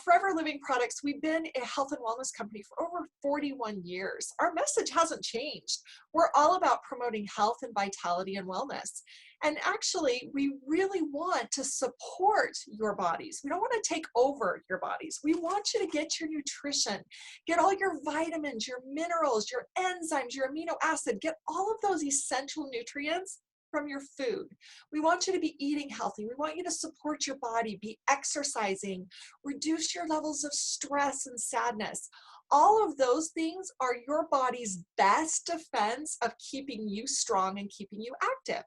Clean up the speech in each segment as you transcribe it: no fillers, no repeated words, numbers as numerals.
Forever Living Products, we've been a health and wellness company for over 41 years. Our message hasn't changed. We're all about promoting health and vitality and wellness. And actually, we really want to support your bodies. We don't want to take over your bodies. We want you to get your nutrition, get all your vitamins, your minerals, your enzymes, your amino acid, get all of those essential nutrients from your food. We want you to be eating healthy. We want you to support your body, be exercising, reduce your levels of stress and sadness. All of those things are your body's best defense of keeping you strong and keeping you active.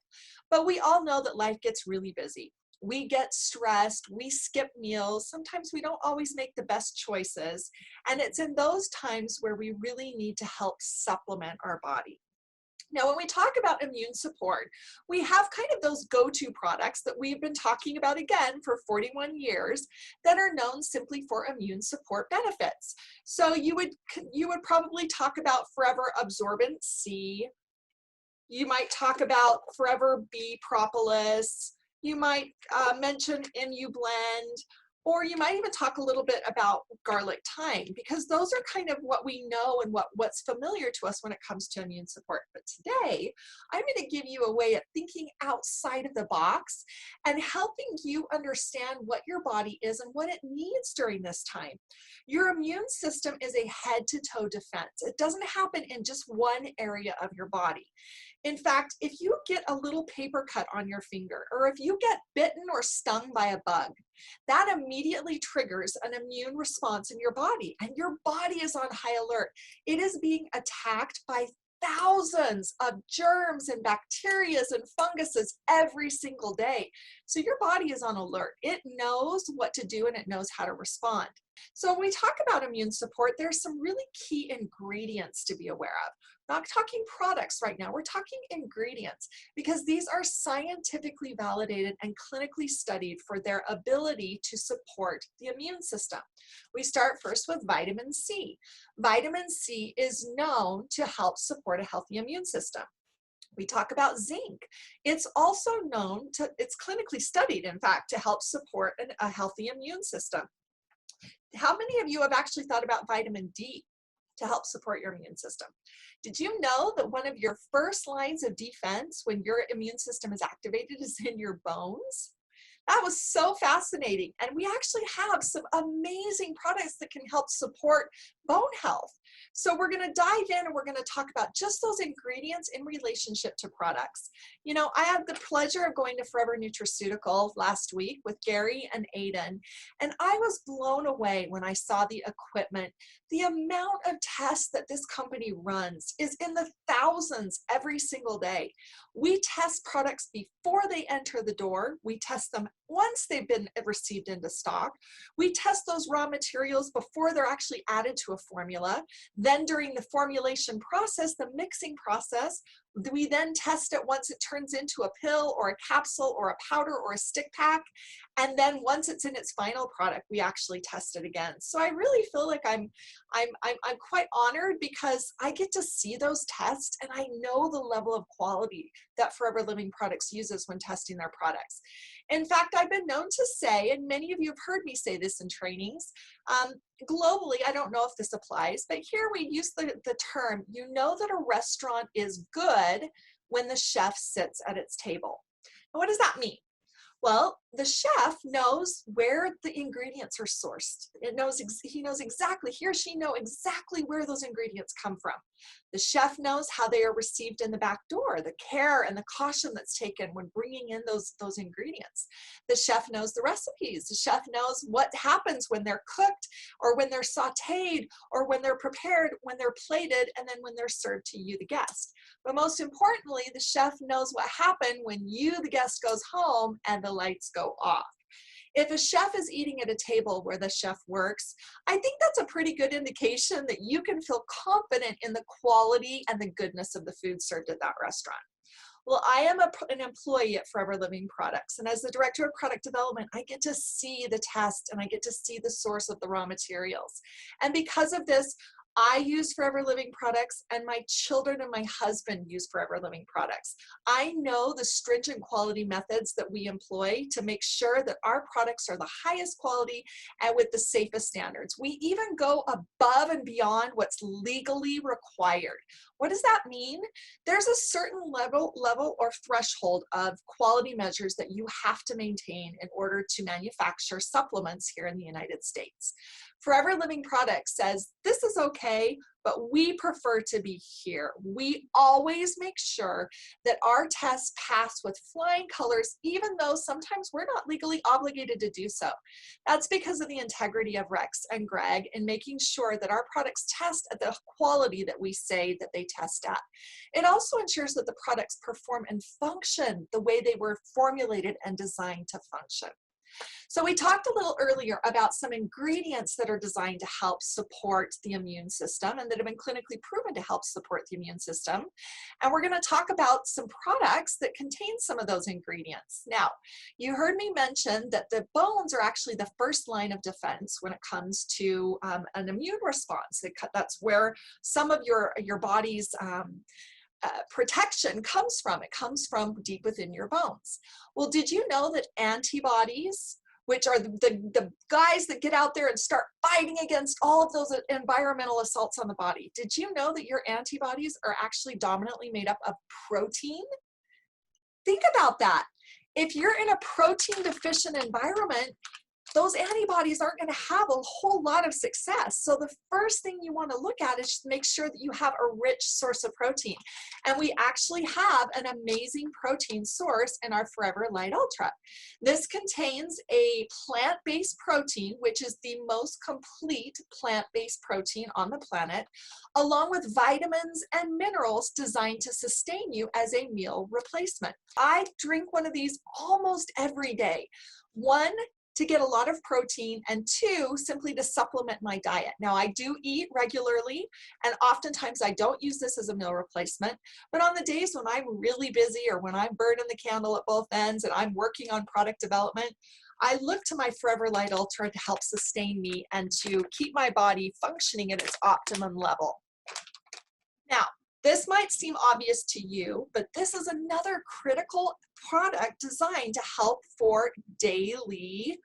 But we all know that life gets really busy. We get stressed, we skip meals, sometimes we don't always make the best choices. And it's in those times where we really need to help supplement our body. Now, when we talk about immune support, we have kind of those go-to products that we've been talking about again for 41 years that are known simply for immune support benefits. So you would probably talk about Forever Absorbent C. You might talk about Forever Bee Propolis. You might mention Immune Blend. Or you might even talk a little bit about garlic thyme, because those are kind of what we know and what's familiar to us when it comes to immune support. But today, I'm going to give you a way of thinking outside of the box and helping you understand what your body is and what it needs during this time. Your immune system is a head-to-toe defense. It doesn't happen in just one area of your body. In fact, if you get a little paper cut on your finger, or if you get bitten or stung by a bug, that immediately triggers an immune response in your body, and your body is on high alert. It is being attacked by thousands of germs and bacteria and funguses every single day. So your body is on alert. It knows what to do and it knows how to respond. So when we talk about immune support, there's some really key ingredients to be aware of. We're not talking products right now, we're talking ingredients, because these are scientifically validated and clinically studied for their ability to support the immune system. We start first with vitamin C. Vitamin C is known to help support a healthy immune system. We talk about zinc. It's also known to, it's clinically studied, in fact, to help support a healthy immune system. How many of you have actually thought about vitamin D to help support your immune system? Did you know that one of your first lines of defense when your immune system is activated is in your bones? That was so fascinating. And we actually have some amazing products that can help support bone health. So we're going to dive in and we're going to talk about just those ingredients in relationship to products. I had the pleasure of going to Forever Nutraceutical last week with Gary and Aiden, and I was blown away when I saw the equipment. The amount of tests that this company runs is in the thousands every single day. We test products before they enter the door. We test them once they've been received into stock. We test those raw materials before they're actually added to a formula. Then during the formulation process, the mixing process, we then test it once it turns into a pill or a capsule or a powder or a stick pack. And then once it's in its final product, we actually test it again. So I really feel like I'm quite honored because I get to see those tests and I know the level of quality that Forever Living Products uses when testing their products. In fact, I've been known to say, and many of you have heard me say this in trainings, globally, I don't know if this applies, but here we use the term, you know that a restaurant is good when the chef sits at its table. And what does that mean? Well, the chef knows where the ingredients are sourced. He knows exactly, he or she knows exactly where those ingredients come from. The chef knows how they are received in the back door, the care and the caution that's taken when bringing in those ingredients. The chef knows the recipes. The chef knows what happens when they're cooked or when they're sauteed or when they're prepared, when they're plated, and then when they're served to you, the guest. But most importantly, the chef knows what happened when you, the guest, goes home and the lights go off. If a chef is eating at a table where the chef works, I think that's a pretty good indication that you can feel confident in the quality and the goodness of the food served at that restaurant. Well, I am an employee at Forever Living Products, and as the Director of Product Development, I get to see the test and I get to see the source of the raw materials. And because of this, I use Forever Living products, and my children and my husband use Forever Living products. I know the stringent quality methods that we employ to make sure that our products are the highest quality and with the safest standards. We even go above and beyond what's legally required. What does that mean? There's a certain level or threshold of quality measures that you have to maintain in order to manufacture supplements here in the United States. Forever Living Products says, this is okay, but we prefer to be here. We always make sure that our tests pass with flying colors, even though sometimes we're not legally obligated to do so. That's because of the integrity of Rex and Greg in making sure that our products test at the quality that we say that they test at. It also ensures that the products perform and function the way they were formulated and designed to function. So we talked a little earlier about some ingredients that are designed to help support the immune system and that have been clinically proven to help support the immune system. And we're going to talk about some products that contain some of those ingredients. Now, you heard me mention that the bones are actually the first line of defense when it comes to an immune response. That's where some of your body's protection comes from. It comes from deep within your bones. Well, did you know that antibodies, which are the guys that get out there and start fighting against all of those environmental assaults on the body, did you know that your antibodies are actually dominantly made up of protein? Think about that. If you're in a protein deficient environment, those antibodies aren't going to have a whole lot of success. So the first thing you want to look at is just make sure that you have a rich source of protein. And we actually have an amazing protein source in our Forever Light Ultra. This contains a plant-based protein, which is the most complete plant-based protein on the planet, along with vitamins and minerals designed to sustain you as a meal replacement. I drink one of these almost every day. One, to get a lot of protein, and two, simply to supplement my diet. Now, I do eat regularly, and oftentimes I don't use this as a meal replacement, but on the days when I'm really busy or when I'm burning the candle at both ends and I'm working on product development, I look to my Forever Light Ultra to help sustain me and to keep my body functioning at its optimum level. Now, this might seem obvious to you, but this is another critical product designed to help for daily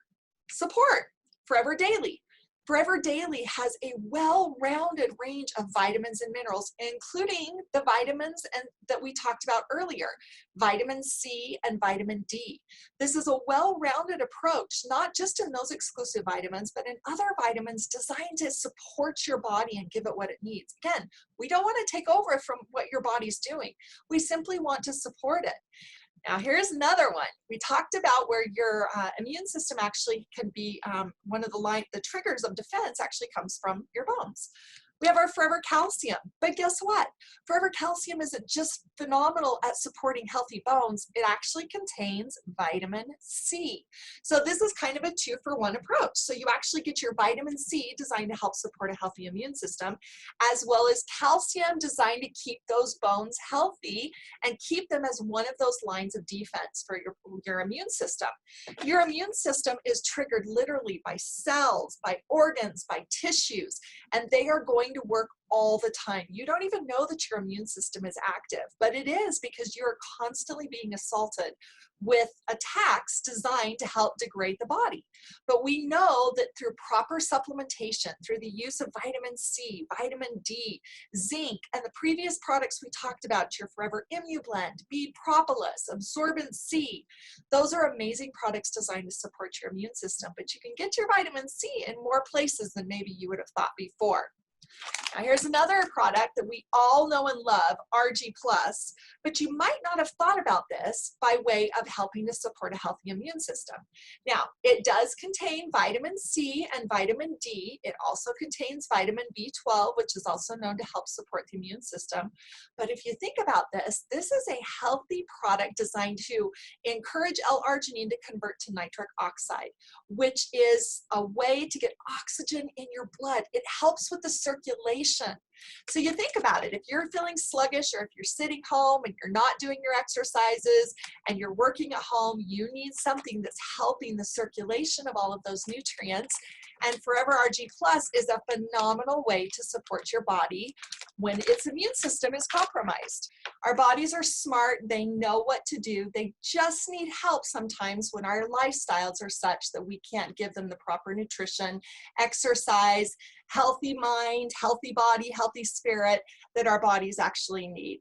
support. Forever Daily. Forever Daily has a well-rounded range of vitamins and minerals, including the vitamins that we talked about earlier, vitamin C and vitamin D. This is a well-rounded approach, not just in those exclusive vitamins, but in other vitamins designed to support your body and give it what it needs. Again, we don't want to take over from what your body's doing. We simply want to support it. Now, here's another one. We talked about where your immune system actually can be one of the triggers of defense actually comes from your bones. We have our Forever Calcium, but guess what? Forever Calcium isn't just phenomenal at supporting healthy bones, it actually contains vitamin C. So this is kind of a 2-for-1 approach. So you actually get your vitamin C designed to help support a healthy immune system, as well as calcium designed to keep those bones healthy and keep them as one of those lines of defense for your immune system. Your immune system is triggered literally by cells, by organs, by tissues, and they are going to work all the time. You don't even know that your immune system is active, but it is because you're constantly being assaulted with attacks designed to help degrade the body. But we know that through proper supplementation, through the use of vitamin C, vitamin D, zinc, and the previous products we talked about, your Forever ImmuBlend, B Propolis, Absorbent C, those are amazing products designed to support your immune system, but you can get your vitamin C in more places than maybe you would have thought before. Now, here's another product that we all know and love, RG+, but you might not have thought about this by way of helping to support a healthy immune system. Now, it does contain vitamin C and vitamin D. It also contains vitamin B12, which is also known to help support the immune system. But if you think about this, this is a healthy product designed to encourage L-arginine to convert to nitric oxide, which is a way to get oxygen in your blood. It helps with the circulation circulation. So you think about it, if you're feeling sluggish or if you're sitting home and you're not doing your exercises and you're working at home, you need something that's helping the circulation of all of those nutrients. And Forever RG Plus is a phenomenal way to support your body when its immune system is compromised. Our bodies are smart, they know what to do, they just need help sometimes when our lifestyles are such that we can't give them the proper nutrition, exercise, healthy mind, healthy body, healthy spirit that our bodies actually need.